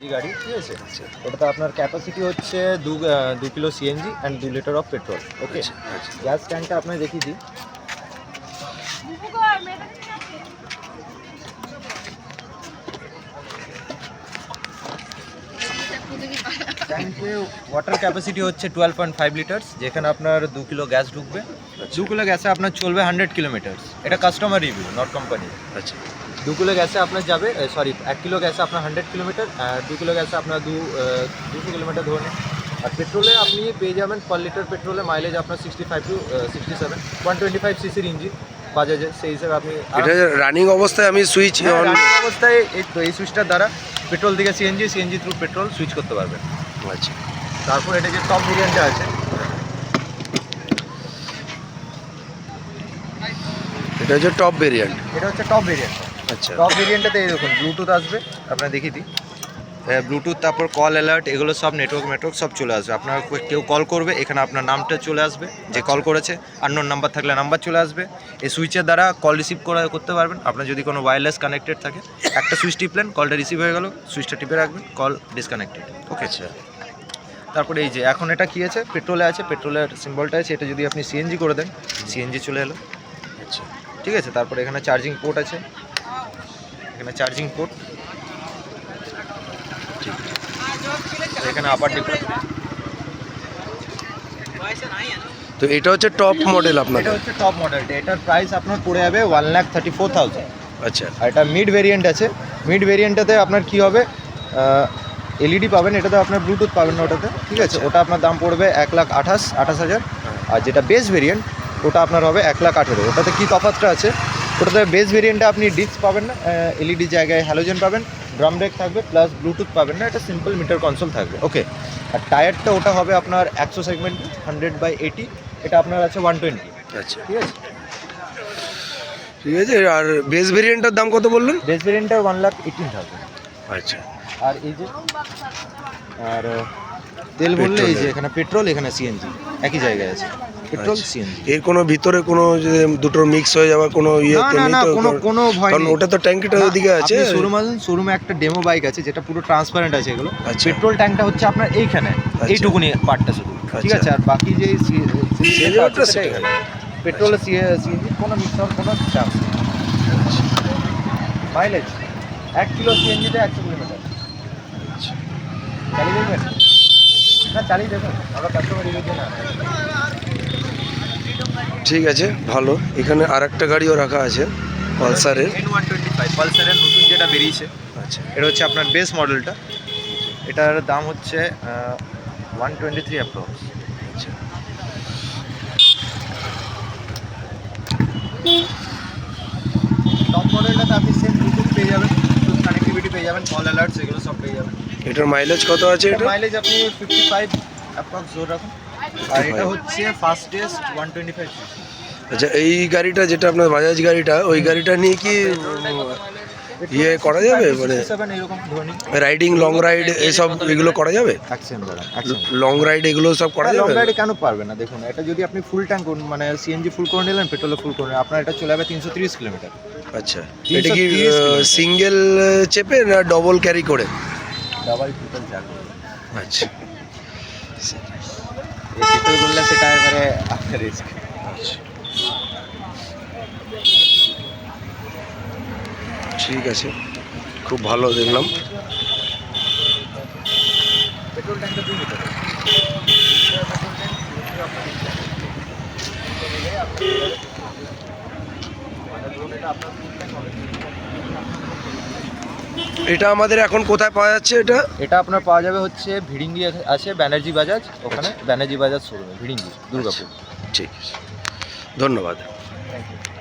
গাড়ি, ঠিক আছে? ওটাতে আপনার ক্যাপাসিটি হচ্ছে 2 kilo CNG and 2 litre of petrol. Okay, gas ট্যাঙ্কটা আপনার দেখিয়ে দিই। ট্যাঙ্কে ওয়াটার ক্যাপাসিটি হচ্ছে 12.5 লিটার্স, যেখানে আপনার 2 কিলো গ্যাস ঢুকবে। 2 কিলো গ্যাসে আপনার চলবে 100 কিলোমিটার। এটা কাস্টমার রিভিউ, নট কোম্পানি। আচ্ছা, 2 কিলো গ্যাসে আপনার যাবে, 1 কিলো গ্যাসে আপনার 100 কিলোমিটার, 2 কিলো গ্যাসে আপনার 200 কিলোমিটার ধরে। আর পেট্রোলে আপনি পেয়ে যাবেন পার লিটার পেট্রোলে মাইলেজ আপনার 65 টু 67, 125 সিসির ইঞ্জিন বাজাজের। সেই হিসেবে আপনি এটা রানিং অবস্থায় আমি সুইচ রানিং অবস্থায় এই সুইচটার দ্বারা পেট্রোল থেকে সিএনজি থ্রু পেট্রোল সুইচ করতে পারবেন। আচ্ছা, তারপর এটা যে টপ ভেরিয়েন্টটা আছে, এটা হচ্ছে টপ ভেরিয়েন্ট। এটা হচ্ছে টপ ভেরিয়েন্ট। আচ্ছা, টপ ভেরিয়েন্টটাতে এই দেখুন ব্লুটুথ আসবে, আপনার দেখিয়ে দিই। ব্লুটুথ, তারপর কল অ্যালার্ট, এগুলো সব নেটওয়ার্ক সব চলে আসবে। আপনার কেউ কল করবে, এখানে আপনার নামটা চলে আসবে, যে কল করেছে। আননোন নাম্বার থাকলে নাম্বার চলে আসবে। এই সুইচের দ্বারা কল রিসিভ করতে পারবেন। আপনার যদি কোনো ওয়্যারলেস কানেক্টেড থাকে, একটা সুইচ টিপলেন, কলটা রিসিভ হয়ে গেল, সুইচটা টিপে রাখবেন, কল ডিসকানেক্টেড। ওকে, আচ্ছা, তারপরে এই যে এখন এটা কী আছে, পেট্রোলে আছে, পেট্রোলের সিম্বলটা আছে। এটা যদি আপনি সিএনজি করে দেন, সিএনজি চলে এলো। আচ্ছা, ঠিক আছে, তারপরে এখানে চার্জিং পোর্ট আছে, এখানে চার্জিং পোর্ট, এখানে আপার ডিপ্লাস। তো এটা হচ্ছে টপ মডেল আপনার? এটা হচ্ছে টপ মডেলটা। এটার প্রাইস আপনার পড়ে যাবে 1,34,000। আচ্ছা, আর এটা মিড ভেরিয়েন্ট আছে। মিড ভেরিয়েন্টটাতে আপনার কী হবে, এলইডি পাবেন, এটাতে আপনার ব্লুটুথ পাবেন না ওটাতে, ঠিক আছে? ওটা আপনার দাম পড়বে 1,28,000। আর যেটা বেস ভেরিয়েন্ট ওটা আপনার হবে 1,18,000। ওটাতে কী তফাৎটা আছে, ওটাতে বেস ভেরিয়েন্টে আপনি ডিস্ক পাবেন না, এলইডি জায়গায় হ্যালোজেন পাবেন, ড্রাম ব্রেক থাকবে, প্লাস ব্লুটুথ পাবেন না। এটা সিম্পল মিটার কনসোল থাকবে। ওকে, আর টায়ারটা ওটা হবে আপনার 100 সেগমেন্ট, 100/80। এটা আপনার আছে 120। আচ্ছা, ঠিক আছে, ঠিক আছে। আর বেস ভেরিয়েন্টের দাম কত বললেন? বেস ভেরিয়েন্টটা 1,18,000। আচ্ছা, আর এই যে তেল বললে এই যে এখানে পেট্রোল, এখানে সিএনজি একই জায়গায় আছে, পেট্রোল সিএনজি। এর কোনো ভিতরে কোনো যে দুটোর মিক্স হয়ে যাওয়ার কোনো না, কোনো ভয় নেই, কারণ ওটা তো ট্যাঙ্কিটা ওদিকে আছে। শোরুমে একটা ডেমো বাইক আছে যেটা পুরো ট্রান্সপারেন্ট আছে এগুলো। আচ্ছা, পেট্রোল ট্যাঙ্কটা হচ্ছে আপনার এইখানে, এইটুকুনি পার্টটা শুধু, ঠিক আছে? আর বাকি যে এখানে পেট্রোল সিএনজি কোনো মিক্স হওয়ার কোনো চান্স নেই। মাইলেজ 1 কিলো সিএনজিতে 100 কিলোমিটার। চালিয়ে দেখবেন না, চালিয়ে দেখুন, আমরা কাস্টমার রিভিউ না। ঠিক আছে, ভালো। এখানে আর একটা গাড়িও রাখা আছে পালসারের, N125 পালসারের নতুন যেটা বেরিয়েছে। আচ্ছা, এটা হচ্ছে আপনার বেস মডেলটা। এটার দাম হচ্ছে 123 অ্যাপ্রক্স। আচ্ছা, টপ মডেলটাতে আপনি সেম ব্লুটুথ পেয়ে যাবেন, ব্লুটুথ কানেক্টিভিটি পেয়ে যাবেন, কল অ্যালার্টস এগুলো সব পেয়ে যাবেন। এটার মাইলেজ কত আছে? এটা মাইলেজ আপনি 55 অ্যাপ্রক্স জোর রাখুন। আর এটা হচ্ছে ফাস্টেস্ট 125 সিসি। আচ্ছা, এই গাড়িটা যেটা আপনার বাজাজ গাড়িটা, ওই গাড়িটা নিয়ে কি ইয়ে করা যাবে, মানে এরকম ধরুন রাইডিং, লং রাইড এসব এগুলো করা যাবে? লং রাইড এগুলো সব করা লং যাবে? রাইডে কেন পারবে না? দেখুন, এটা যদি আপনি ফুল ট্যাঙ্ক মানে সিএনজি ফুল করে নিলেন, পেট্রোলে ফুল করে নিলেন, আপনার এটা চলে যাবে 330 কিলোমিটার। আচ্ছা, এটা কি সিঙ্গেল চেপে না ডবল ক্যারি করে? ডাবল ট্রিপল যাবে। আচ্ছা, ট্রিপল করলে সেটা এবারে আপনার রিস্ক। আচ্ছা, ঠিক আছে, খুব ভালো দেখলাম। পেট্রোল ট্যাঙ্কটা 2 লিটার। এটা আমাদের এখন কোথায় পাওয়া যাচ্ছে? এটা আপনার পাওয়া যাবে হচ্ছে ভিড়িঙ্গি আছে, ব্যানার্জি বাজাজ, ওখানে ব্যানার্জি বাজাজ শোরুমে, ভিড়িঙ্গি, দুর্গাপুর। ঠিক আছে, ধন্যবাদ। Thank you.